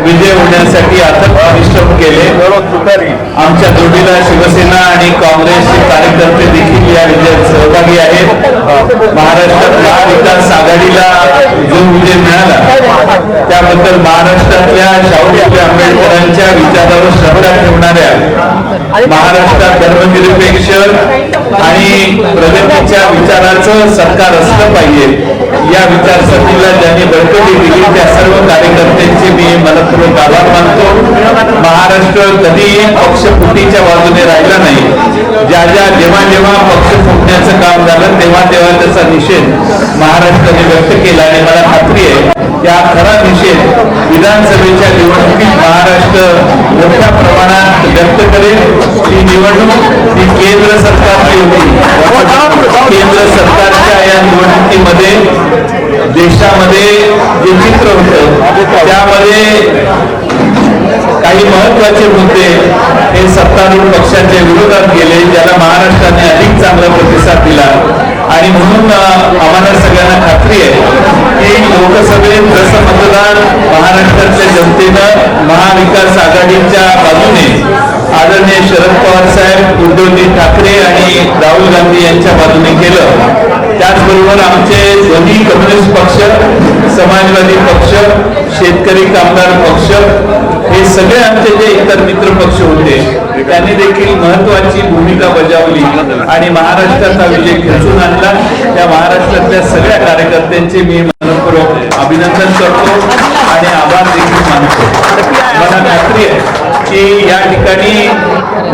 विजय होण्यासाठी अथक परिश्रम केले। आमच्या जोडीला शिवसेना आणि काँग्रेसचे कार्यकर्ते देखील या विजयात सहभागी आहेत। महाराष्ट्रात महाविकास आघाडीला जो विजय मिळाला त्याबद्दल महाराष्ट्रातल्या शाहू फुले आंबेडकरांच्या विचारावर श्रद्धा ठेवणाऱ्या, महाराष्ट्रात धर्मनिरपेक्ष आणि प्रगतीच्या विचाराचं सरकार असलं पाहिजे या विचारसरणीला ज्यांनी बळकटी दिली त्या सर्व कार्यकर्त्यांचे मी मनपूर्वक आभार मानतो। महाराष्ट्र कधीही पक्षफुटीच्या बाजूने राहिला नाही। जेव्हा जेव्हा पक्ष फुटण्याचं काम झालं तेव्हा त्याचा निषेध महाराष्ट्राने व्यक्त केला आणि मला खात्री आहे या खरा निषेध विधानसभेच्या निवडणुकीत महाराष्ट्र मोठ्या प्रमाणात व्यक्त करेल। ही निवडणूक ही केंद्र सरकारची होती। केंद्र सरकारच्या या निवडणुकीमध्ये देशामध्ये जे चित्र होतं त्यामध्ये काही महत्वाचे मुद्दे हे सत्तारूढ पक्षाच्या विरोधात गेले, ज्याला महाराष्ट्राने अधिक चांगला प्रतिसाद दिला आणि म्हणून आम्हाला सगळ्यांना खात्री आहे की लोकसभेत जसं मतदान महाराष्ट्रातल्या जनतेनं महाविकास आघाडीच्या बाजूने आदरणीय शरद पवार साहेब, उद्धवजी ठाकरे आणि राहुल गांधी यांच्या बाजूने केलं, त्याचबरोबर आमचे दोन्ही कम्युनिस्ट पक्ष, समाजवादी पक्ष, शेतकरी कामगार पक्ष हे सगळे आमचे जे इतर मित्र पक्ष होते त्यांनी देखील महत्वाची भूमिका बजावली आणि महाराष्ट्राचा विजय खेचून आणला। त्या महाराष्ट्रातल्या सगळ्या कार्यकर्त्यांचे मी मनपूर्वक अभिनंदन करतो आणि आभार देखील मानतो। मला खात्री आहे की या ठिकाणी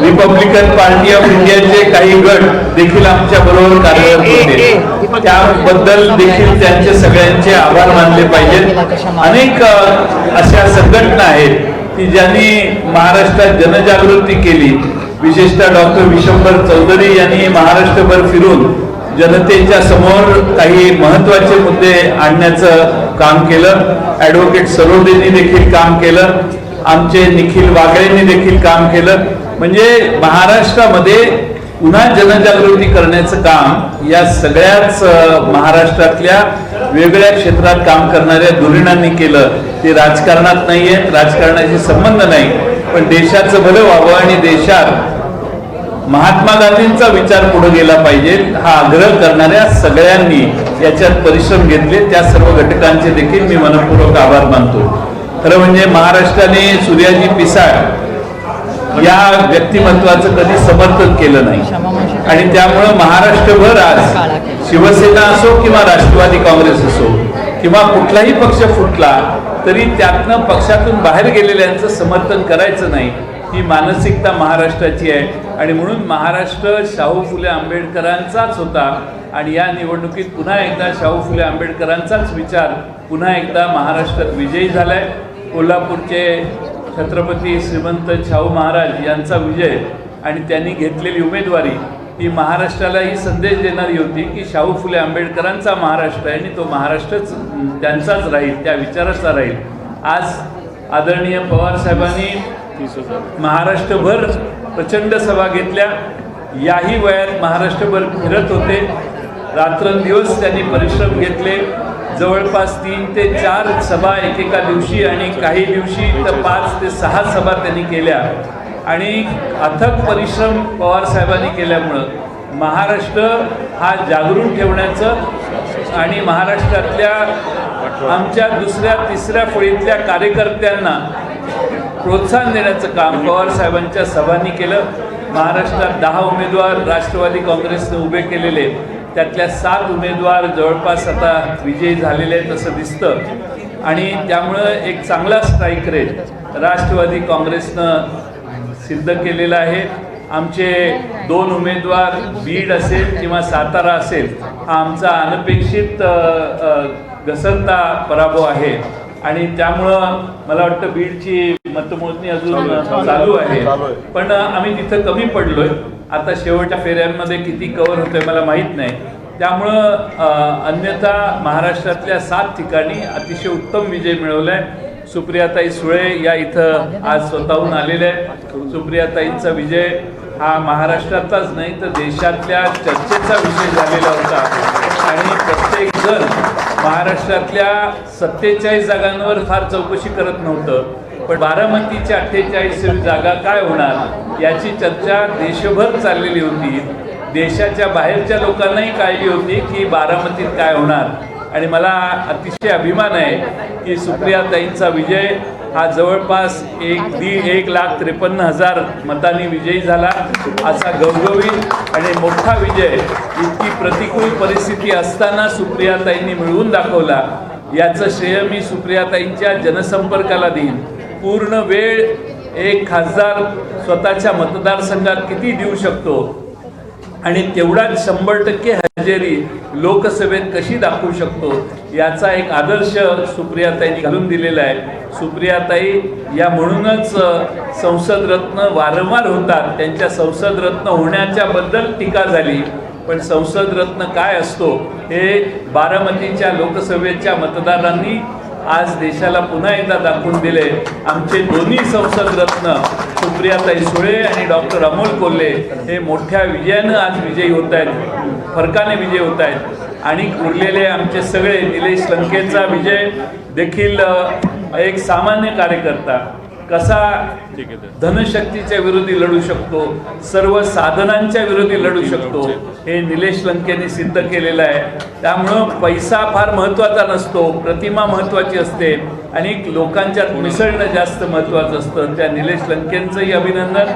रिपब्लिकन पार्टी ऑफ इंडियाचे काही गट देखील आमच्या बरोबर कार्यरत होते, त्याबद्दल देखील त्यांचे सगळ्यांचे आभार मानले पाहिजेत। अनेक अशा संघटना आहेत की ज्यांनी महाराष्ट्रात जनजागृती केली, विशेषतः डॉक्टर विशंबर चौधरी यांनी महाराष्ट्रभर फिरून जनतेच्या समोर काही महत्वाचे मुद्दे आणण्याचं काम केलं। ॲडव्होकेट सरोदेंनी देखील काम केलं, आमचे निखिल वागळेंनी देखील काम केलं। म्हणजे महाराष्ट्रामध्ये पुन्हा जनजागृती करण्याचं काम या सगळ्याच महाराष्ट्रातल्या वेगळ्या क्षेत्रात काम करणाऱ्या धुरीणांनी केलं। ते राजकारणात नाहीये, राजकारणाशी संबंध नाही, पण देशाचं भलं व्हावं आणि देशात महात्मा गांधींचा विचार पुढे गेला पाहिजे हा आग्रह करणाऱ्या सगळ्यांनी याच्यात परिश्रम घेतले। त्या सर्व घटकांचे देखील मी मनपूर्वक आभार मानतो। खरं म्हणजे महाराष्ट्राने सूर्याजी पिसाळ या व्यक्तिमत्वाचं कधी समर्थन केलं नाही आणि त्यामुळं महाराष्ट्रभर आज शिवसेना असो किंवा राष्ट्रवादी काँग्रेस असो किंवा कुठलाही पक्ष फुटला तरी त्यातनं पक्षातून बाहेर गेलेल्यांचं समर्थन करायचं नाही, ही मानसिकता महाराष्ट्राची आहे आणि म्हणून महाराष्ट्र शाहू फुले आंबेडकरांचाच होता आणि या निवडणुकीत पुन्हा एकदा शाहू फुले आंबेडकरांचाच विचार पुन्हा एकदा महाराष्ट्रात विजयी झालाय। कोल्हापूरचे छत्रपती श्रीमंत शाहू महाराज यांचा विजय आणि त्यांनी घेतलेली उमेदवारी ही महाराष्ट्रालाही संदेश देणारी होती की शाहू फुले आंबेडकरांचा महाराष्ट्र आहे आणि तो महाराष्ट्रच त्यांचाच राहील, त्या विचाराचा राहील। आज आदरणीय पवार साहेबांनी महाराष्ट्रभर प्रचंड सभा घेतल्या, याही वयात महाराष्ट्रभर फिरत होते, रात्रंदिवस त्यांनी परिश्रम घेतले। जवळपास 3 ते 4 सभा एकेका दिवशी आणि काही दिवशी तर 5 ते 6 सभा त्यांनी केल्या आणि अथक परिश्रम पवार साहेबांनी केल्यामुळं महाराष्ट्र हा जागृत ठेवण्याचं आणि महाराष्ट्रातल्या आमच्या दुसऱ्या तिसऱ्या फळीतल्या कार्यकर्त्यांना प्रोत्साहन देण्याचं काम पवार साहेबांच्या सभांनी केलं। महाराष्ट्रात 10 उमेदवार राष्ट्रवादी काँग्रेसने उभे केलेले, त्यातल्या 7 उमेदवार जवळपास आता विजयी झालेले आहेत असं दिसतं आणि त्यामुळं एक चांगला स्ट्राईक रेट राष्ट्रवादी काँग्रेसनं सिद्ध केलेला आहे। आमचे 2 उमेदवार बीड असेल किंवा सातारा असेल हा आमचा अनपेक्षित घसरता पराभव आहे आणि त्यामुळं मला वाटतं बीडची मतमोजणी अजून चालू आहे, पण आम्ही तिथं कमी पडलोय। आता शेवटच्या फेऱ्यांमध्ये किती कव्हर होतोय मला माहीत नाही, त्यामुळं अन्यथा महाराष्ट्रातल्या 7 ठिकाणी अतिशय उत्तम विजय मिळवलाय। सुप्रियाताई सुळे या इथं आज स्वतःहून आलेल्या आहेत। सुप्रियाताईंचा विजय हा महाराष्ट्रातलाच नाही तर देशातल्या चर्चेचा विषय झालेला होता आणि प्रत्येक जण महाराष्ट्रातल्या 47 जागांवर फार चौकशी करत नव्हतं, पण बारामतीच्या 48 जागा काय होणार याची चर्चा देशभर चाललेली होती. देशाच्या बाहेरच्या लोकांनाही काळजी होती की बारामतीत काय होणार. आणि मला अतिशय अभिमान आहे की सुप्रियाताईंचा विजय हा जवळपास 1,53,000 मतांनी विजयी झाला. असा गवगवीत आणि मोठा विजय इतकी प्रतिकूल परिस्थिती असताना सुप्रियाताईंनी मिळवून दाखवला. याचं श्रेय मी सुप्रियाताईंच्या जनसंपर्काला देईन. पूर्ण वेळ एक खासदार स्वतःच्या मतदारसंघात किती देऊ शकतो आणि तेवढाच 100% हजेरी लोकसभेत कशी दाखवू शकतो याचा एक आदर्श सुप्रियाताईंनी घालून दिलेला आहे. सुप्रियाताई या म्हणूनच संसद रत्न वारंवार होतात. त्यांच्या संसद रत्न होण्याच्या बद्दल टीका झाली, पण संसद रत्न काय असतो हे बारामतीच्या लोकसभेच्या मतदारांनी आज देशाला पुन्हा एकदा दाखवून दिले. आमचे दोन्ही संसद रत्न सुप्रियाताई सुळे आणि डॉक्टर अमोल कोल्हे हे मोठ्या विजयानं आज विजयी होत आहेत, फरकाने विजयी होत आहेत. आणि उरलेले आमचे सगळे, निलेश लंकेचा विजय देखील एक सामान्य कार्यकर्ता कसा धनशक्तीच्या विरोधी लढू शकतो, सर्व साधनांच्या विरोधी लढू शकतो हे निलेश लंकेने सिद्ध केलेलं आहे. त्यामुळं पैसा फार महत्त्वाचा नसतो, प्रतिमा महत्त्वाची असते आणि लोकांच्यात मिसळणं जास्त महत्त्वाचं असतं. त्या निलेश लंकेंचंही अभिनंदन.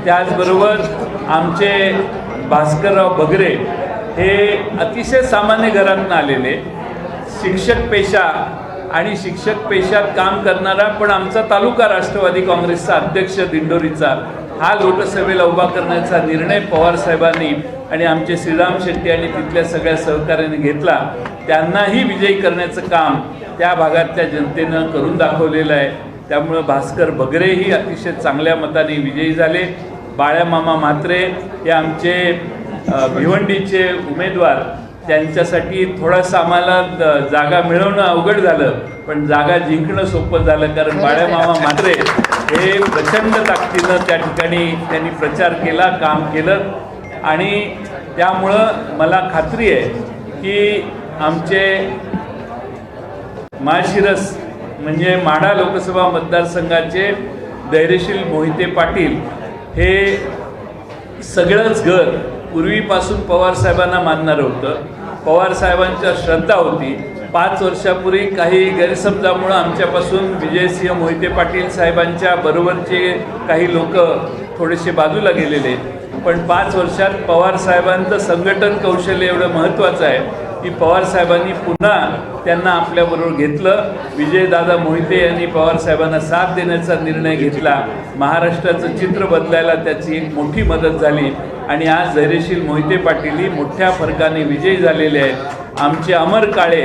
त्याचबरोबर आमचे भास्करराव बगरे हे अतिशय सामान्य घरातून आलेले, शिक्षक पेशा आणि शिक्षक पेशात काम करणारा पण आमचा तालुका राष्ट्रवादी काँग्रेसचा अध्यक्ष दिंडोरीचा हा लोकसभेला उभा करण्याचा निर्णय पवार साहेबांनी आणि आमचे श्रीराम शेट्टी आणि तिथल्या सगळ्या सहकार्याने घेतला. त्यांनाही विजयी करण्याचं काम त्या भागातल्या जनतेनं करून दाखवलेलं आहे. त्यामुळं भास्कर बगरेही अतिशय चांगल्या मताने विजयी झाले. बाळ्यामामा म्हात्रे हे आमचे भिवंडीचे उमेदवार, त्यांच्यासाठी थोडंसं आम्हाला जागा मिळवणं अवघड झालं, पण जागा जिंकणं सोपं झालं. कारण बाळ्यामामा म्हात्रे हे प्रचंड ताकदीनं त्या ठिकाणी त्यांनी प्रचार केला, काम केलं. आणि त्यामुळं मला खात्री आहे की आमचे माळशिरस म्हणजे माढा लोकसभा मतदारसंघाचे धैर्यशील मोहिते पाटील हे सगळंच घर पूर्वीपासून पवारसाहेबांना मानणारं होतं. पवारसाहेबांच्या श्रद्धा होती. 5 वर्षापूर्वी काही गैरसमजामुळं आमच्यापासून विजयसिंह मोहिते पाटील साहेबांच्या बरोबरचे काही लोक थोडेसे बाजूला गेलेले, पण 5 वर्षात पवारसाहेबांचं संघटन कौशल्य एवढं महत्त्वाचं आहे की पवारसाहेबांनी पुन्हा त्यांना आपल्याबरोबर घेतलं. विजयदादा मोहिते यांनी पवारसाहेबांना साथ देण्याचा निर्णय घेतला. महाराष्ट्राचं चित्र बदलायला त्याची एक मोठी मदत झाली आणि आज धैर्यशील मोहिते पाटीलही मोठ्या फरकाने विजयी झालेले आहेत. आमचे अमर काळे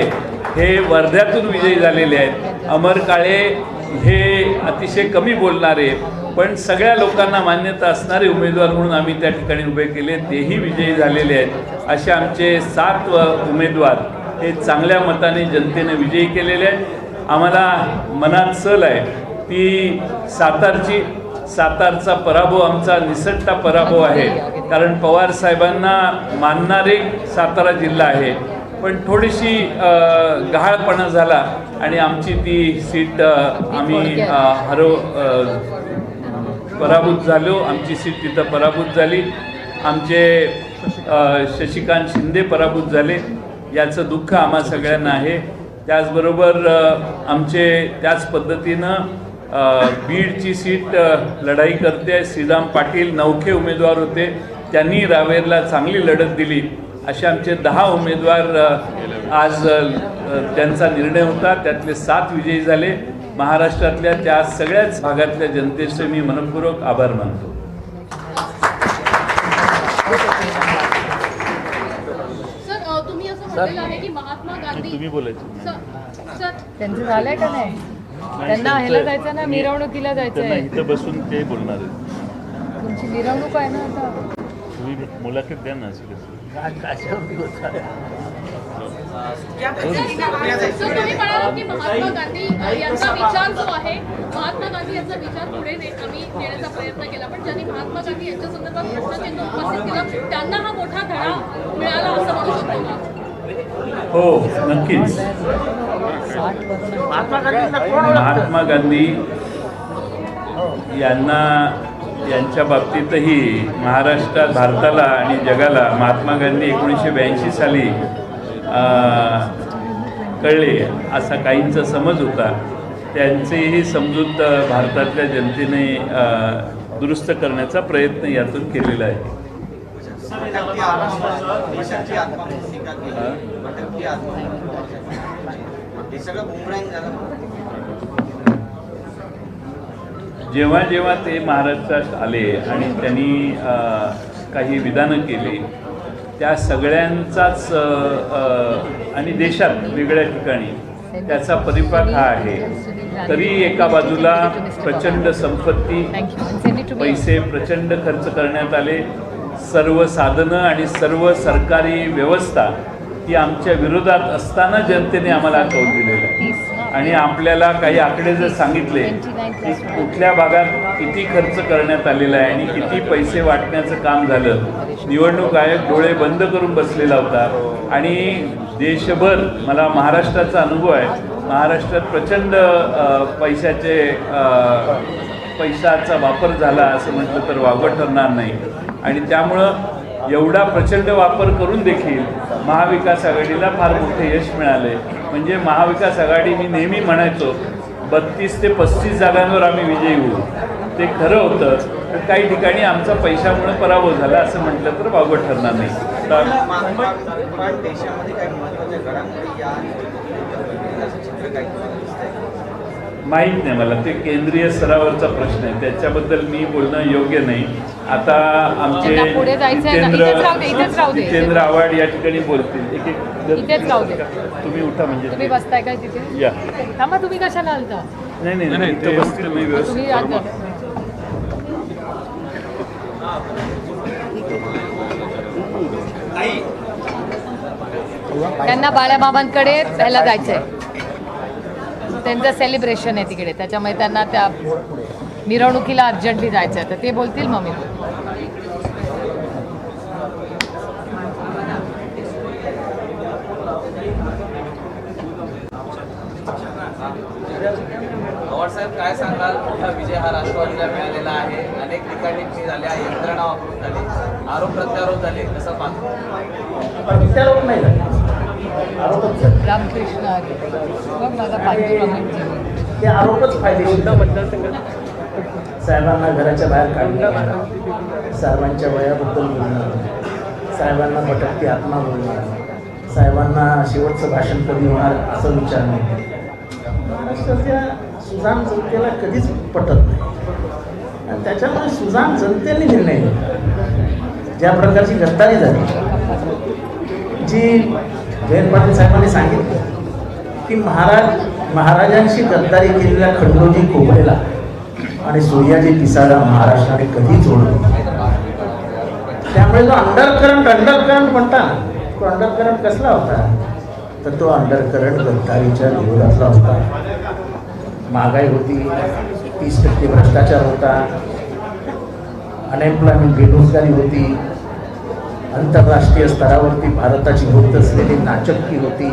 हे वर्ध्यातून विजयी झालेले आहेत. अमर काळे हे अतिशय कमी बोलणारे पण सगळ्या लोकांना मान्यता असणारे उमेदवार म्हणून आम्ही त्या ठिकाणी उभे केले, तेही विजयी झालेले आहेत. असे आमचे 7 उमेदवार हे चांगल्या मताने जनतेने विजयी केलेले आहेत. आम्हाला मनात सल आहे ती सातारचा पराभव आमचा निसटता पराभव आहे. कारण पवार साहेबांना मानणारे सातारा जिल्हा आहे, पण थोडीशी गहाळपणा झाला आणि आमची ती सीट आम्ही पराभूत झालो. आमची सीट तिथं पराभूत झाली. आमचे शशिकांत शिंदे पराभूत झाले. याचं दुःख आम्हा सगळ्यांना आहे. त्याचबरोबर आमचे त्याच पद्धतीनं बीडची सीट लढाई करते श्रीराम पाटील नवखे उमेदवार होते, त्यांनी रावेरला चांगली लढत दिली. असे आमचे 10 उमेदवार आज त्यांचा निर्णय होता, त्यातले 7 विजयी झाले. महाराष्ट्रातल्या त्या सगळ्याच भागातल्या जनतेचे मी मनपूर्वक आभार मानतो. सर तुम्ही असं म्हटलेलं आहे की महात्मा गांधी तुम्ही बोलायचं सर त्यांचं झालंय का नाही? त्यांना ह्याला जायचं ना, मिरवणुकीला जायचं आहे. इथं बसून ते बोलणार आहे. तुमची मिरवणूक आहे ना आता. तुम्ही मुलाखत द्या ना. सर तुम्ही म्हणालात की महात्मा गांधी यांचा विचार जो आहे, महात्मा गांधी यांचा विचार पुढे आम्ही नेण्याचा प्रयत्न केला, पण ज्यांनी महात्मा गांधी यांच्या संदर्भात प्रश्नचिन्ह उपस्थित केलं त्यांना हा मोठा धडा मिळाला असं म्हणू शकतो का? हो, नक्कीच. 60 वर्ष महात्मा गांधी यांच्या बाबतीतही महाराष्ट्रात भारताला आणि जगाला महात्मा गांधी 1982 साली कळले असा काहींचा समज होता. त्यांचेही समजूत भारतातल्या जनतेने दुरुस्त करण्याचा प्रयत्न यातून केलेला आहे. जेव्हा जेव्हा ते महाराष्ट्रात आले आणि त्यांनी काही विधानं केली त्या सगळ्यांचाच आणि देशात वेगळ्या ठिकाणी त्याचा परिपाक हा आहे. तरी एका बाजूला प्रचंड संपत्ती, पैसे प्रचंड खर्च करण्यात आले. सर्व साधनं आणि सर्व सरकारी व्यवस्था ही आमच्या विरोधात असताना जनतेने आम्हाला कौल दिलेलं आहे. आणि आपल्याला काही आकडे जर सांगितले की कुठल्या भागात किती खर्च करण्यात आलेला आहे आणि किती पैसे वाटण्याचं काम झालं, निवडणूक आयोग डोळे बंद करून बसलेला होता. आणि देशभर मला महाराष्ट्राचा अनुभव आहे, महाराष्ट्रात प्रचंड पैशाचा वापर झाला असं म्हटलं तर वावगं ठरणार नाही. आणि त्यामुळं एवढा प्रचंड वापर करून देखील महाविकास आघाडीला फार मोठे यश मिळाले. म्हणजे महाविकास आघाडी, मी नेहमी म्हणायचो 32 ते 35 जागांवर आम्ही विजयी होऊ, ते खरं होतं. तर काही ठिकाणी आमचा पैशामुळे पराभव झाला असं म्हटलं तर वावगं ठरणार नाही. देशामध्ये काही महत्त्वाच्या घडामोडी या चित्र काही माहीत नाही मला, ते केंद्रीय स्तरावरचा प्रश्न आहे, त्याच्याबद्दल मी बोलणं योग्य नाही. आता आमचे जितेंद्र आव्हाड या ठिकाणी बोलतील. इथेच राहू दे. तुम्ही उठा, म्हणजे तुम्ही बसताय काय तिथे? या. थांबा, तुम्ही कशाला आलता? नाही, ते बसतील मी व्यवस्थित. तुम्ही आता त्यांना बाळाबाबांकडे पहिला जायचंय, त्यांचं सेलिब्रेशन आहे तिकडे, त्याच्यामुळे त्यांना त्या मिरवणुकीला अर्जंटली जायचं आहे. तर ते बोलतील मग मी पवार साहेब काय सांगाल? मोठा विजय हा राष्ट्रवादीला मिळालेला आहे. अनेक ठिकाणी झाल्या, यंत्रणा वापरून झाली, आरोप प्रत्यारोप झाले, कसं पाहतो? प्रत्यारोप नाही झाले, आरोपच झाले. रामकृष्ण हरी. मग माझा पांडुरंग ते आरोपच फायदेशीर. साहेबांना घराच्या बाहेर काढणं, साहेबांच्या वयाबद्दल बोलणं, साहेबांना भटकती आत्मा बोलणं, साहेबांना शेवटचं भाषण कधी होणार असं विचारणं, महाराष्ट्राच्या सुजाण जनतेला कधीच पटत नाही. आणि त्याच्यामुळे सुजाण जनतेने निर्णय घेतला. ज्या प्रकारची गद्दारी झाली, जी जयंत पाटील साहेबांनी सांगितलं की महाराजांशी गद्दारी केलेल्या खंडोजी खोबरेला आणि सूर्याजी पिसाला महाराष्ट्राने कधी जोडलं. त्यामुळे जो अंडरकरंट म्हणता, तो अंडरकरंट कसला होता? तर तो अंडरकरंट गद्दारीच्या विरोधातला होता. महागाई होती, 30% भ्रष्टाचार होता, अनएम्प्लॉयमेंट बेरोजगारी होती, आंतरराष्ट्रीय स्तरावरती भारताची होत असलेली नाचक्की होती,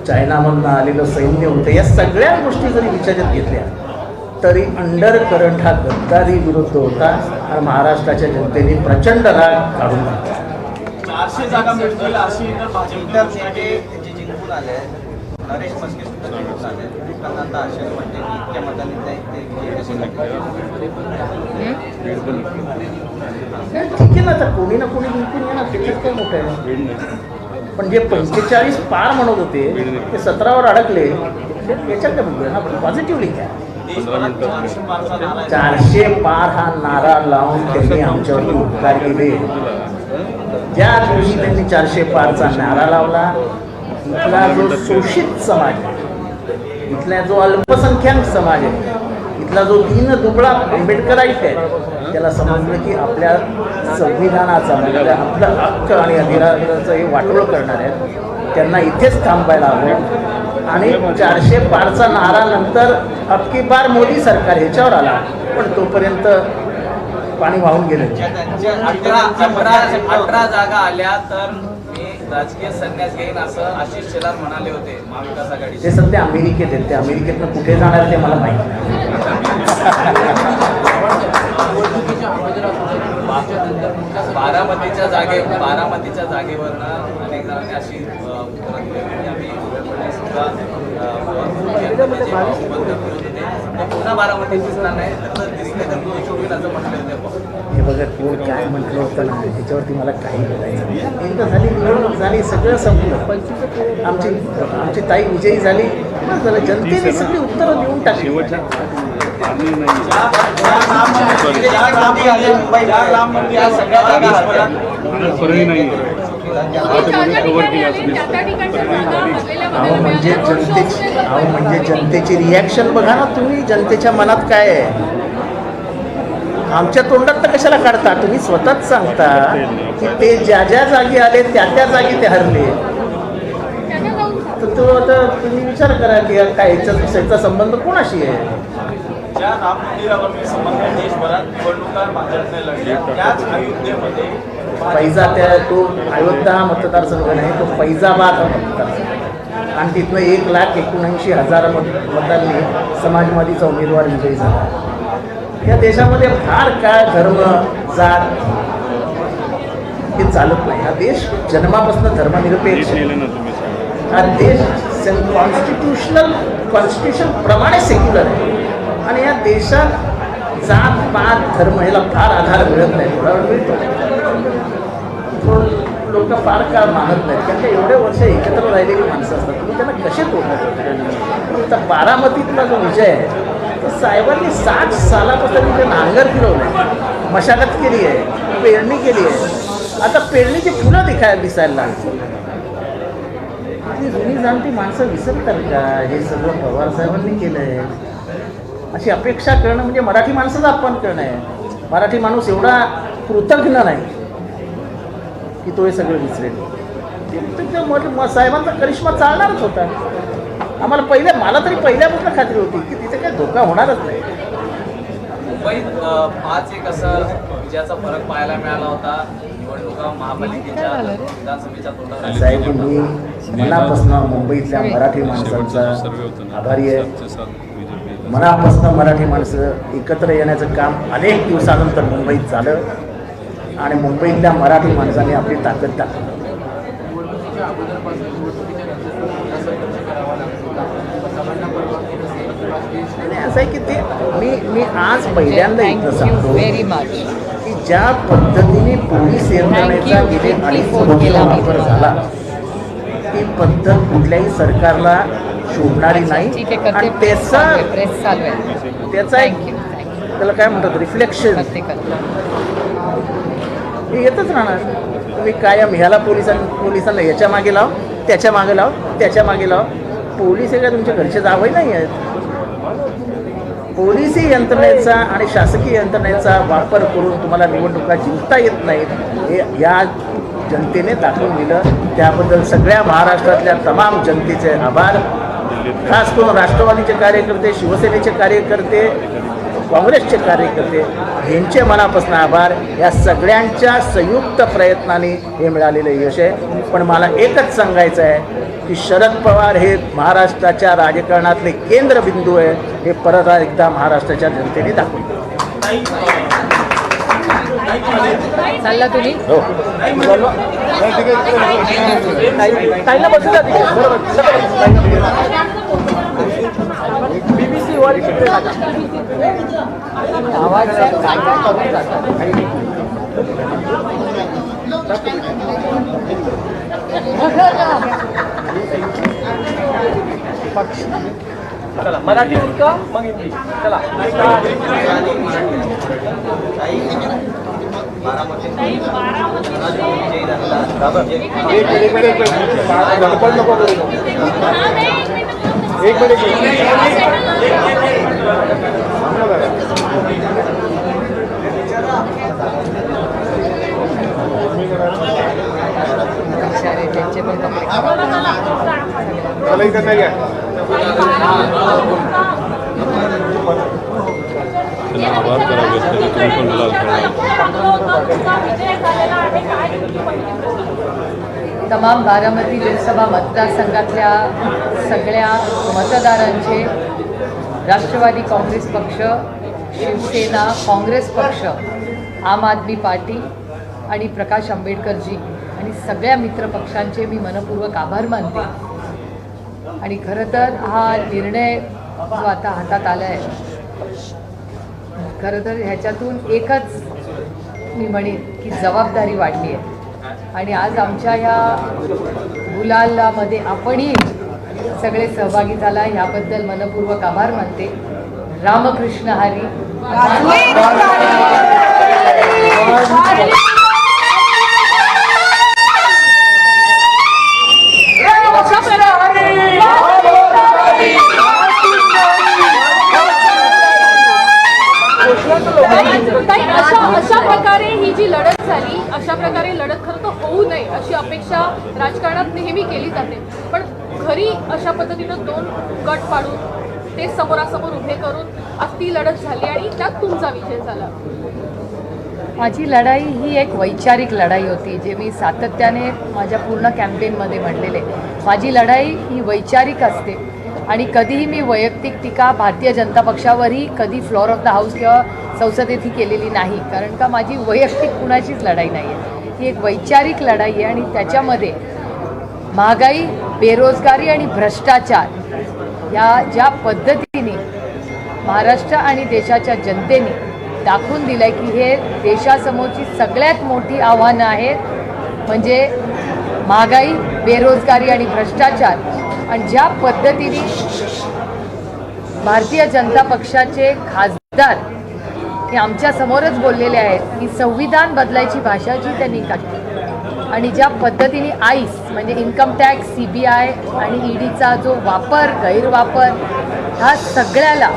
चायनामधनं आलेलं सैन्य होतं. या सगळ्या गोष्टी जरी विचारात घेतल्या तरी अंडरकरंट हा गद्दारी विरुद्ध होता आणि महाराष्ट्राच्या जनतेने प्रचंड राग काढून टाकला. 400 जागा मिळतील अशी भाजपच्या नेते जे जिंकून आले, नरेश मस्के सुद्धा जिंकून आले, लोकांना आता आशा वाटते की इतक्या मतांनी ठीक आहे ना, आता कोणी ना कोणी जिंकून येणार, त्याच्यात काय मोठं आहे. पण जे 45 पार म्हणत होते ते 17वर अडकले, याच्यात काय बघूया ना पॉझिटिव्हली काय. 400 पार हा नारा लावून त्यांनी आमच्यावरती उपकार केले. ज्या दिवशी त्यांनी 400 पारचा नारा लावला, इथला जो शोषित समाज आहे, इथला जो अल्पसंख्याक समाज आहे, इथला जो दीन दुबळा आंबेडकराईट आहे, त्याला समजलं की आपल्या संविधानाचा म्हणजे आपलं हक्क आणि अधिकाराचं हे वाटोळं करणार आहे, त्यांना इथेच थांबायला हवं. आणि 400 पारचा नारा नंतर अबकी बार मोदी सरकार ह्याच्यावर आला, पण तोपर्यंत पाणी वाहून गेलं. 18 जागा आल्या तर राजकीय संन्यास घेईन असं आशिष शेलार म्हणाले होते महाविकास ते आघाडीचे. सध्या अमेरिकेत आहेत, ते अमेरिकेतनं कुठे जाणार ते मला माहिती नाही. बारामतीच्या जागेवरनं अनेक जणांनी अशी उत्तरं दिली की आम्ही सुद्धा म्हणजे बंद करत होते ते पुन्हा बारामतीत दिसणार नाही तर दिसले तर होईल असं म्हटलं होतं. हे बघा कोण काय म्हटलं होतं ना त्याच्यावरती मला काही बोलायचं नाही. एकदा झाली निवडणूक झाली, सगळं संपलं. आमची ताई विजयी झाली, बस झालं. जनतेने सगळी उत्तरं देऊन टाकली. म्हणजे जनतेची रिॲक्शन बघा ना तुम्ही, जनतेच्या मनात काय आहे. आमच्या तोंडात तर कशाला काढता, तुम्ही स्वतःच सांगता की ते ज्या ज्या जागी आले त्या त्या जागी ते हरले. तर तो आता तुम्ही विचार करा की काय याचा संबंध कोणाशी आहे. ज्या राम मंदिरावरती समग्र देशभरात निवडणुका भाजपने लढल्या त्याच अयोध्येमध्ये पैजा त्या तो अयोध्या हा मतदारसंघ नाही, तो फैजाबाद हा मतदारसंघ. आणि तिथनं 1,79,000 मतांनी समाजवादीचा उमेदवार विजयी झाला. या देशामध्ये फार काय धर्म जात हे चालत नाही. हा देश जन्मापासून धर्मनिरपेक्ष हा देश कॉन्स्टिट्यूशन प्रमाणे सेक्युलर आहे. आणि या देशात जात पात धर्म ह्याला फार आधार मिळत नाही. थोडा वेळ मिळतो, लोक फार काळ मानत नाहीत कारण का एवढे वर्ष एकत्र राहिलेली माणसं असतात. तुम्ही त्यांना कसे तोडणार. तर बारामतीतला जो विजय आहे तर साहेबांनी 60 सालापासून ते नांगर फिरवलं आहे, मशागत केली आहे, पेरणी केली आहे. आता पेरणीची फुलं दिसायला लागली. ती जुनी जाणती माणसं विसरतात का हे सगळं पवार साहेबांनी केलं आहे. अशी अपेक्षा करणं म्हणजे मराठी माणसाचं अपमान करणं आहे. मराठी माणूस एवढा कृतज्ञ नाही की तो हे सगळं विसरेल. साहेबांचा करिश्मा चालणारच होता. आम्हाला मला तरी पहिल्यापासून खात्री होती की तिथे काही धोका होणारच नाही. मुंबईत 5-1 असं विजयाचा फरक पाहायला मिळाला होता. निवडणुका महापालिकेच्या विधानसभेच्या तोंडावर. साहेब मी मनापासून मुंबईतल्या मराठी माणसांचा आभारी आहे. मनापासून मराठी माणसं एकत्र येण्याचं काम अनेक दिवसानंतर मुंबईत झालं आणि मुंबईतल्या मराठी माणसांनी आपली ताकद दाखवली. असं आहे की ते मी आज पहिल्यांदा इथं सांगतो व्हेरी मच की ज्या पद्धतीने पोलीस यंत्रणेचा गेले 2.5 वर्ष वापर झाला ती पद्धत कुठल्याही सरकारला शोभणारी नाही. ठीक आहे, आणि करते. प्रेस चालू आहे. त्याचा एक थँक्यू. त्याला काय म्हणतात रिफ्लेक्शन करते. हे येतच राहणार. तुम्ही कायम ह्याला पोलिसांना याच्या मागे लाव, त्याच्या मागे लाव, त्याच्या मागे लाव. पोलीस हे काय तुमच्या घरचे जावई नाही आहेत. पोलिसी यंत्रणेचा आणि शासकीय यंत्रणेचा वापर करून तुम्हाला निवडणुका जिंकता येत नाहीत हे या जनतेने दाखवून दिलं. त्याबद्दल सगळ्या महाराष्ट्रातल्या तमाम जनतेचे आभार. खास करून राष्ट्रवादीचे कार्यकर्ते, शिवसेनेचे कार्यकर्ते, काँग्रेसचे कार्यकर्ते यांचे मनापासून आभार. या सगळ्यांच्या संयुक्त प्रयत्नाने हे मिळालेलं यश आहे. पण मला एकच सांगायचं आहे की शरद पवार हे महाराष्ट्राच्या राजकारणातले केंद्रबिंदू आहे. हे परत एकदा महाराष्ट्राच्या जनतेने दाखवलं. चालला तुम्ही हो ताईला बसू द्या तिथे. बरोबर BBC वाली तिकडे टाका. आवाज काय काय करून जातात. चला मराठी उरका मग हिंदी. चला एक मिनिट त्यांचे पण कपडे आभार करा व्यक्त तुम्ही पण लाल तमाम बारामती लोकसभा मतदारसंघातल्या सगळ्या मतदारांचे राष्ट्रवादी काँग्रेस पक्ष, शिवसेना, काँग्रेस पक्ष, आम आदमी पार्टी आणि प्रकाश आंबेडकरजी आणि सगळ्या मित्रपक्षांचे मी मनपूर्वक आभार मानते. आणि खरं तर हा निर्णय जो आता हातात आला आहे, खरं तर ह्याच्यातून एकच मी म्हणेन की जबाबदारी वाढली आहे. आणि आज आमच्या ह्या गुलालामध्ये आपणही सगळे सहभागी झाला, ह्याबद्दल मनपूर्वक आभार मानते. रामकृष्ण हरी. अशा प्रकारे ही जी लढत झाली, अशा प्रकारे लढत खरं तर होऊ नये अशी अपेक्षा राजकारणात नेहमी केली जाते. पण घरी अशा पद्धतीनं दोन गट पाडून ते समोरासमोर उभे करून आज ती लढत झाली आणि त्यात तुमचा विजय झाला. माझी लढाई ही एक वैचारिक लढाई होती, जे मी सातत्याने माझ्या पूर्ण कॅम्पेनमध्ये म्हणलेले. माझी लढाई ही वैचारिक असते आणि कधीही मी वैयक्तिक टीका भारतीय जनता पक्षावरही कधी फ्लोअर ऑफ द हाऊस किंवा संसदेतही केलेली नाही, कारण का माझी वैयक्तिक कुणाचीच लढाई नाही आहे. ही एक वैचारिक लढाई आहे आणि त्याच्यामध्ये महागाई, बेरोजगारी आणि भ्रष्टाचार या ज्या पद्धतीने महाराष्ट्र आणि देशाच्या जनतेने दाखवून दिलं आहे की हे देशासमोरची सगळ्यात मोठी आव्हानं आहेत, म्हणजे महागाई, बेरोजगारी आणि भ्रष्टाचार. आणि ज्या पद्धतीने भारतीय जनता पक्षाचे खासदार हे आमच्यासमोरच बोललेले आहेत की संविधान बदलायची भाषा जी त्यांनी काढली, आणि ज्या पद्धतीने आईस म्हणजे इन्कम टॅक्स, CBI आणि EDचा जो वापर, गैरवापर, ह्या सगळ्याला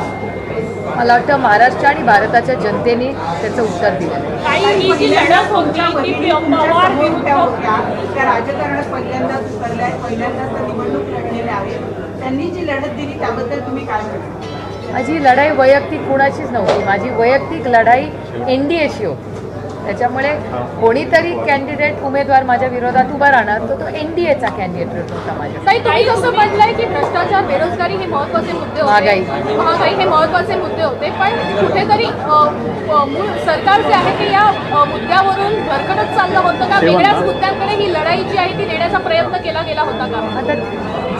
मला वाटतं महाराष्ट्र आणि भारताच्या जनतेने त्याचं उत्तर दिलं. ही जी लढत होती ती पवार विरुद्ध त्या राजकारणात पहिल्यांदाच उतरल्या आहेत, पहिल्यांदाच त्या निवडणूक लढलेल्या आहेत. त्यांनी जी लढत दिली त्याबद्दल तुम्ही काय म्हणता? माझी लढाई वैयक्तिक कुणाचीच नव्हती. माझी वैयक्तिक लढाई NDAशी होती. त्याच्यामुळे कोणीतरी कॅन्डिडेट उमेदवार माझ्या विरोधात उभा राहणार तर तो NDAचा कॅन्डिडेट होता माझ्या. ताई, तुम्ही जसं म्हटलंय की भ्रष्टाचार, बेरोजगारी हे महत्त्वाचे मुद्दे होते, महागाई हे महत्त्वाचे मुद्दे होते, पण कुठेतरी मूळ सरकार जे आहे ते या मुद्द्यावरून भरकटत चाललं होतं का? वेगळ्याच मुद्द्यांकडे ही लढाई जी आहे ती नेण्याचा प्रयत्न केला गेला होता का? आता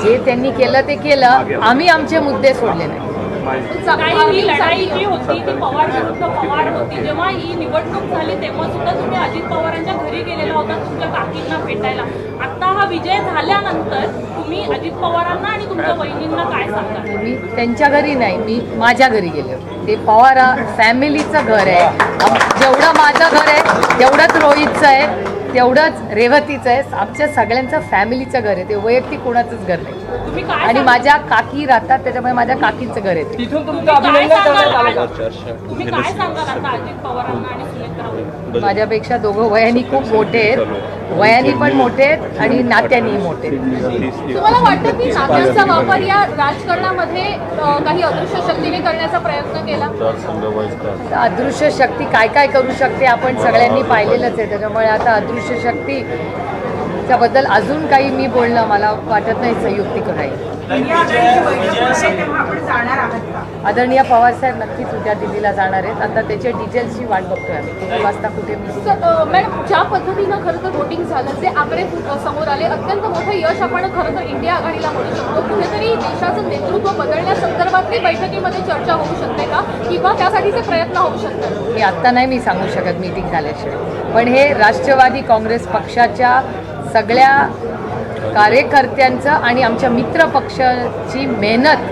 जे त्यांनी केलं ते केलं, आम्ही आमचे मुद्दे सोडले नाही. ही लढाई जी होती ती पवार विरुद्ध पवार होती. जेव्हा ही निवडणूक झाली तेव्हा सुद्धा तुम्ही अजित पवारांच्या घरी गेलेला होता तुमच्या काकींना भेटायला. आता हा विजय झाल्यानंतर तुम्ही अजित पवारांना आणि तुमच्या बहिणींना काय सांगता? मी त्यांच्या घरी नाही, मी माझ्या घरी गेले. ते पवार फॅमिलीचं घर आहे. जेवढं माझं घर आहे तेवढंच रोहितचं आहे, तेवढंच रेवतीचं आहे. आमच्या सगळ्यांचं फॅमिलीचं घर आहे, ते वैयक्तिक कोणाचंच घर नाही. तुम्ही काय आणि माझ्या काकी राहतात, त्याच्यामुळे माझ्या काकींचं घर आहे. तुम्ही काय सांगाल आता अजित पवारांना आणि सुनेत्रांना? माझ्यापेक्षा दोघं वयाने खूप मोठे आहेत, वयाने पण मोठे आहेत आणि नात्यानेही मोठे आहेत. तुम्हाला वाटतं की नात्यांचा वापर या राजकारणामध्ये काही अदृश्य शक्तीने करण्याचा प्रयत्न केला? अदृश्य शक्ती काय काय करू शकते आपण सगळ्यांनी पाहिलेलंच आहे. त्याच्यामुळे आता अदृश्य शक्ती त्याबद्दल अजून काही मी बोलणं मला वाटत नाही संयुक्तिक राहील. आदरणीय पवारसाहेब नक्कीच उद्या दिल्लीला जाणार आहेत. आता त्याच्या डिटेल्सची वाट बघतोय आम्ही, किती वाजता कुठे मॅडम, ज्या पद्धतीनं खरं तर वोटिंग झालं, जे आकडे समोर आले, अत्यंत मोठं यश आपण खरं तर इंडिया आघाडीला म्हणू शकतो. कुठेतरी देशाचं नेतृत्व बदलण्यासंदर्भातली बैठकीमध्ये चर्चा होऊ शकते का, किंवा त्यासाठीचे प्रयत्न होऊ शकतात? हे आत्ता नाही मी सांगू शकत मीटिंग झाल्याशिवाय, पण हे राष्ट्रवादी काँग्रेस पक्षाच्या सगळ्या कार्यकर्त्यांचं आणि आमच्या मित्र पक्षाची मेहनत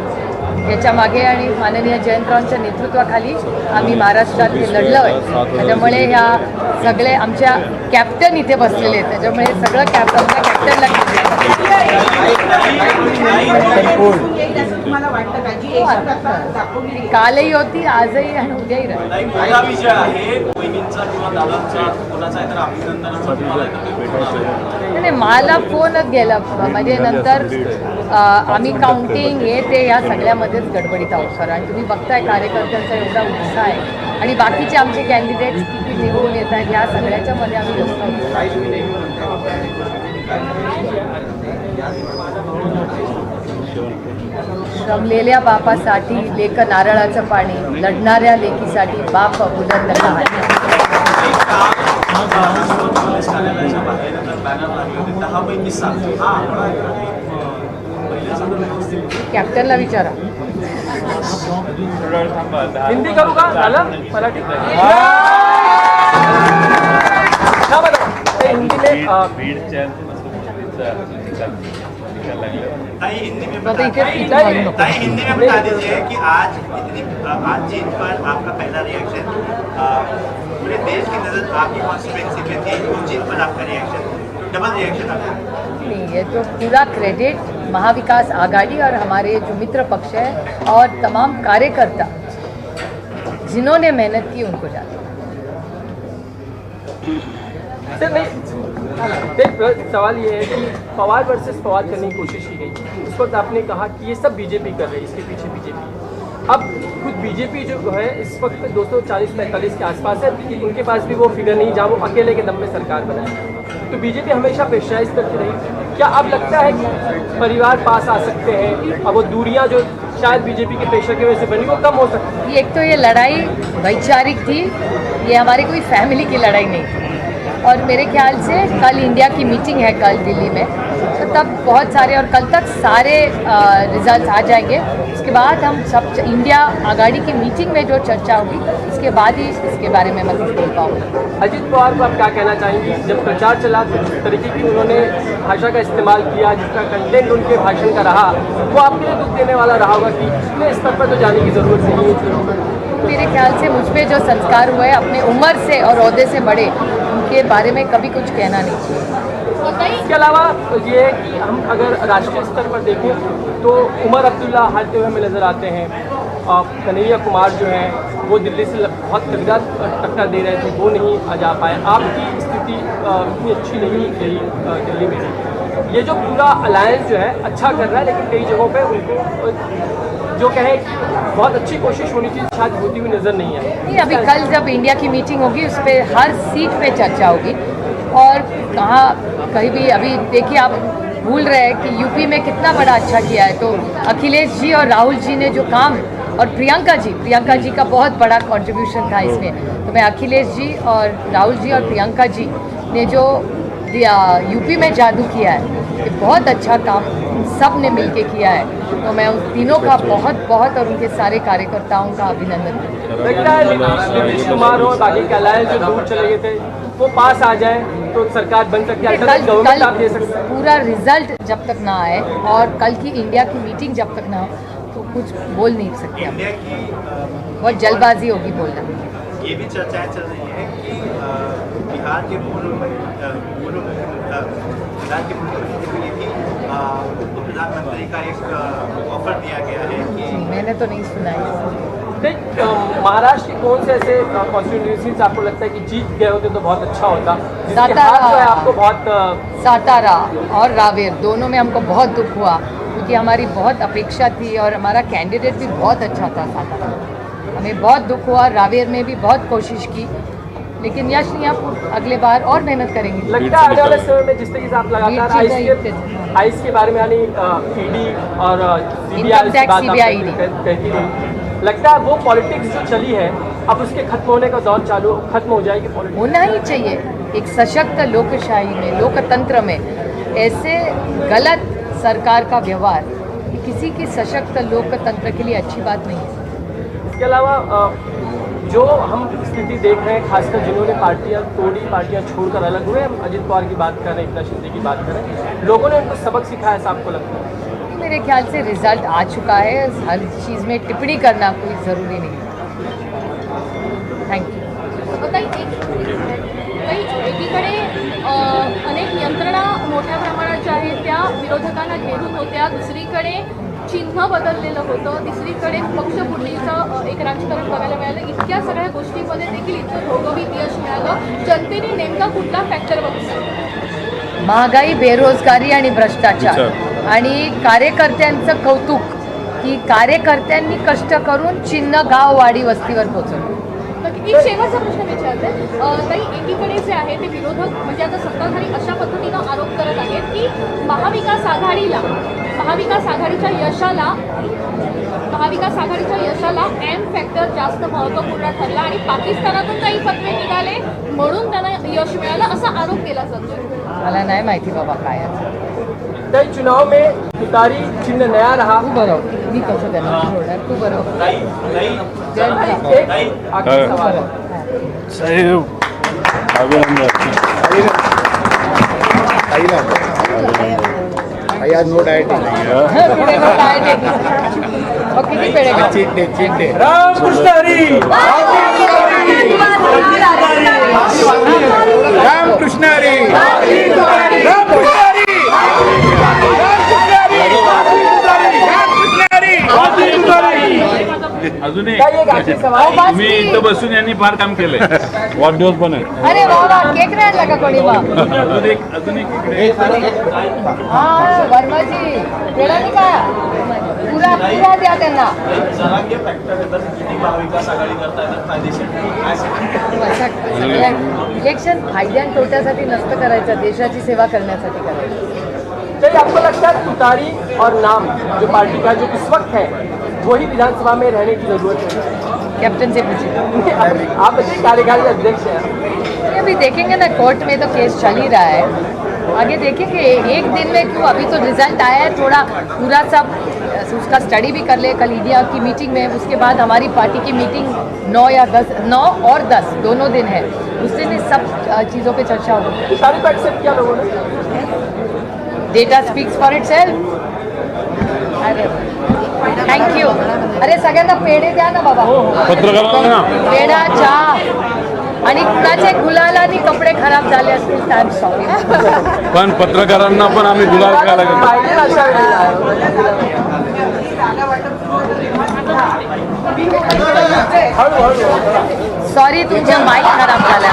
याच्या मागे आणि माननीय जयंतरावांच्या नेतृत्वाखाली आम्ही महाराष्ट्रात हे लढलो आहे. त्याच्यामुळे ह्या सगळे आमच्या कॅप्टन इथे बसलेले आहेत, त्याच्यामुळे सगळं आमच्या कॅप्टनला कालही होती, आजही आणि उद्याही राहील. नाही, मला फोनच गेला म्हणजे नंतर आम्ही काउंटिंग हे ते या सगळ्यामध्येच गडबडीत आहोत सर. आणि तुम्ही बघताय कार्यकर्त्यांचा एवढा उत्साह आहे आणि बाकीचे आमचे कॅन्डिडेट्स किती निवडून येत आहेत या सगळ्याच्या मध्ये आम्ही बसतो. श्रमलेल्या बापासाठी लेक नारळाचं पाणी, लढणाऱ्या लेकीसाठी बाप बुलंद कहाणी. पोलीस कार्यालयाच्या बाहेर बॅनर लागले होते 10 पैकी 7 हा कॅप्टनला विचारा. हिंदी करू का? झालं मराठी हिंदी में ताई हिंदी में तो इथे पीठ ताई घालू नको. हिंदी में बता दीजिए कि आज जीत पर आपका पहला रिएक्शन पूरे देश की नजर आपकी कॉन्स्टिट्यूएंसी में थी, उस जीत पर आपका रिएक्शन डबल रिएक्शन आपका नहीं, ये तो पूरा क्रेडिट महाविकास आघाड़ी और हमारे जो मित्र पक्ष है और तमाम कार्यकर्ता जिन्होंने मेहनत की उनको जाता है. सर नहीं, एक सवाल ये है कि पवार वर्सेस पवार करने की कोशिश की गई. उस वक्त आपने कहा कि ये सब बीजेपी कर रही है, इसके पीछे बीजेपी है. अब खुद बीजेपी जो है इस वक्त 240-45 के आसपास है, उनके पास भी वो फिगर नहीं जहाँ वो अकेले के दम में सरकार बनाए. तो बीजेपी हमेशा प्रेशराइज करती रही. क्या अब लगता है कि परिवार पास आ सकते हैं, अब वो दूरियां जो शायद बीजेपी के प्रेशर की वजह से बनी वो कम हो सकती है? एक तो ये लड़ाई वैचारिक थी, ये हमारी कोई फैमिली की लड़ाई नहीं थी. और मेरे ख्याल से कल इंडिया की मीटिंग है कल दिल्ली में, तो तब बहुत सारे और कल तक सारे रिजल्ट्स आ जाएंगे. उसके बाद हम सब इंडिया आघाड़ी की मीटिंग में जो चर्चा होगी उसके बाद ही इसके बारे में मैं कुछ बोल पाऊँगी. अजित पवार को आप क्या कहना चाहेंगी? जब प्रचार चला तो जिस तरीके की उन्होंने भाषा का इस्तेमाल किया, जिसका कंटेंट उनके भाषण का रहा, वो आपके लिए दुख देने वाला रहा होगा कि इतने स्तर पर तो जाने की ज़रूरत नहीं है. मेरे ख्याल से मुझ पे जो संस्कार हुए अपने उम्र से और ओहदे से बड़े, उनके बारे में कभी कुछ कहना नहीं चाहिए. इसके अलावा ये है कि हम अगर राष्ट्रीय स्तर पर देखें तो उमर अब्दुल्ला हारते हुए हमें नज़र आते हैं. कन्हैया कुमार जो हैं वो दिल्ली से बहुत तगड़ा टक्कर दे रहे थे, वो नहीं जा पाए. आपकी स्थिति इतनी अच्छी नहीं रही दिल्ली में. ये जो पूरा अलायंस जो है अच्छा कर रहा है, लेकिन कई जगहों पे उनको जो कहे कि बहुत अच्छी कोशिश होनी चाहिए शायद होती हुई नज़र नहीं है. नहीं, अभी कल जब इंडिया की मीटिंग होगी उस पर हर सीट पे चर्चा होगी. और कहाँ कहीं भी अभी देखिए, आप भूल रहे हैं कि यूपी में कितना बड़ा अच्छा किया है. तो अखिलेश जी और राहुल जी ने जो काम, और प्रियंका जी का बहुत बड़ा कंट्रीब्यूशन था इसमें. तो मैं अखिलेश जी और राहुल जी और प्रियंका जी ने जो यूपी में जादू किया है, ये बहुत अच्छा काम सब ने मिलके किया है. तो मैं उन तीनों का बहुत और उनके सारे कार्यकर्ताओं का अभिनंदन करती हूँ. लगता है नीतीश कुमार और बाकी के अलायंस जो दूर चले गए थे वो पास आ जाए तो सरकार बन सकती है. गवर्नमेंट आप दे सकते हैं. पूरा रिजल्ट जब तक ना आए और कल की इंडिया की मीटिंग जब तक ना हो तो कुछ बोल नहीं सकते. इंडिया की बहुत जल्दबाजी होगी बोलना. ये भी चर्चाएं चल रही हैं कि बिहार के पूर्व मुख्यमंत्री के लिए भी उप प्रधानमंत्री का एक ऑफर दिया गया है कि मैंने तो नहीं सुना है. महाराष्ट्र के कौन से ऐसे कॉन्स्टिट्यूंसीज आपको लगता है कि जीत गए होते तो बहुत अच्छा होता? सातारा जो है आपको बहुत सातारा और रावेर दोनों में हमको बहुत दुख हुआ, क्योंकि हमारी बहुत अपेक्षा थी और हमारा कैंडिडेट भी बहुत अच्छा था. सातारा हमें बहुत दुख हुआ. रावेर में भी बहुत कोशिश की, लेकिन यश नहीं. आप अगले बार और मेहनत करेंगे. लगता है आने वाले समय में जिस तरीके से आप लगातार आईस के बारे में यानी ईडी और सीबीआई की बात कहती रही, लगता है वो पॉलिटिक्स जो चली है अब उसके खत्म होने का दौर खत्म हो जाएगी. पॉलिटिक्स होना ही चाहिए. एक सशक्त लोकशाही में, लोकतंत्र में ऐसे गलत सरकार का व्यवहार किसी की सशक्त लोकतंत्र के लिए अच्छी बात नहीं है. इसके अलावा जो हम स्थिति देख रहे हैं, खासकर जिन्होंने पार्टियां तोड़ी, पार्टियां छोड़कर अलग हुए, हम अजित पवार की बात कर रहे हैं, एकनाथ शिंदे की बात कर रहे हैं, लोगों ने उनको सबक सिखाया ऐसा आपको लगता है? मेरे ख्याल से रिजल्ट आ चुका है. हर चीज़ में टिप्पणी करना कोई ज़रूरी नहीं है. Thank you. एकीकडे अनेक यंत्रणा मोठ्या प्रमाणाच्या आहेत त्या विरोधकांना घेरून होत्या, दुसरीकडे चिन्ह बदललेलं होतं, तिसरीकडे पक्षफुटीचं एक राजकारण बघायला मिळालं. इतक्या सगळ्या गोष्टींमध्ये देखील इतकं घवघवीत यश मिळालं. जनतेने नेमका कुठला फॅक्टर बघितला? महागाई, बेरोजगारी आणि भ्रष्टाचार आणि कार्यकर्त्यांचं कौतुक की कार्यकर्त्यांनी कष्ट करून चिन्ह गाव वाडी वस्तीवर पोहोचवलं. एक शेवटचा प्रश्न विचारते ताई, एकीकडे जे आहे ते विरोधक म्हणजे आता सत्ताधारी अशा पद्धतीनं आरोप करत आहेत की महाविकास आघाडीच्या यशाला एम फॅक्टर जास्त महत्त्वपूर्ण ठरला आणि पाकिस्तानातून काही फतवे निघाले म्हणून त्यांना यश मिळालं असा आरोप केला जातो. मला नाही माहिती बाबा काय आहे. ताई, चुनाव में तुतारी चिन्ह नया रहा. तू बरोबर, मी कसं त्यांना सोडणार, तू बरोबर. एक आखिरी सवाल है. साहेब अभिनंदन आज नो डायटिंग पुढे मग काय ते? मग किती पेढे खाऊ? Cheat day Ramkrishna Hari. रामकृष्ण हरी अजून एक ताई, एक आखिरी सवाल. तुम्ही इथं बसून यांनी फार काम केलंय. वाढदिवस पण आहे. अरे बाबा केक नाही आणला का कोणी बा? अजून एक इकडे हा वर्माजी पेढा नाही का? पुरा द्या त्यांना. जरांगे फॅक्टर येतात किती महाविकास आघाडी करता येतात फायदेशीर काय सांगता? इलेक्शन फायद्या आणि तोट्यासाठी नसतं करायचं, देशाची सेवा करण्यासाठी करायचं. ताई, आपको लगता है तुतारी और नाम जो पार्टी का जो इस वक्त है वही विधानसभा में रहने की जरूरत है? कैप्टन से पूछिए. आप बताइए, कार्यकारी अध्यक्ष हैं. अभी देखेंगे ना, कोर्ट में तो केस चल ही रहा है, आगे देखेंगे. एक दिन में क्यों, अभी तो रिजल्ट आया है, थोड़ा पूरा सब उसका स्टडी भी कर ले. कल ईडिया की मीटिंग में, उसके बाद हमारी पार्टी की मीटिंग 9 और 10 दोनों दिन है, उस दिन इस सब चीज़ों पे चर्चा होगी. तुतारी को एक्सेप्ट किया लोगों ने. Data speaks for it self. अरे थँक्यू. अरे सगळ्यांना पेढे द्या ना बाबा, पत्रकारांना पेढा, चहा आणि कुणाचे गुलालानी कपडे खराब झाले असतील तर सॉरी. पण पत्रकारांना पण आम्ही गुलाल खायला गेलो. पाहिजे अशा वेळेला. सॉरी तुमच्या माईक खराब झाल्या.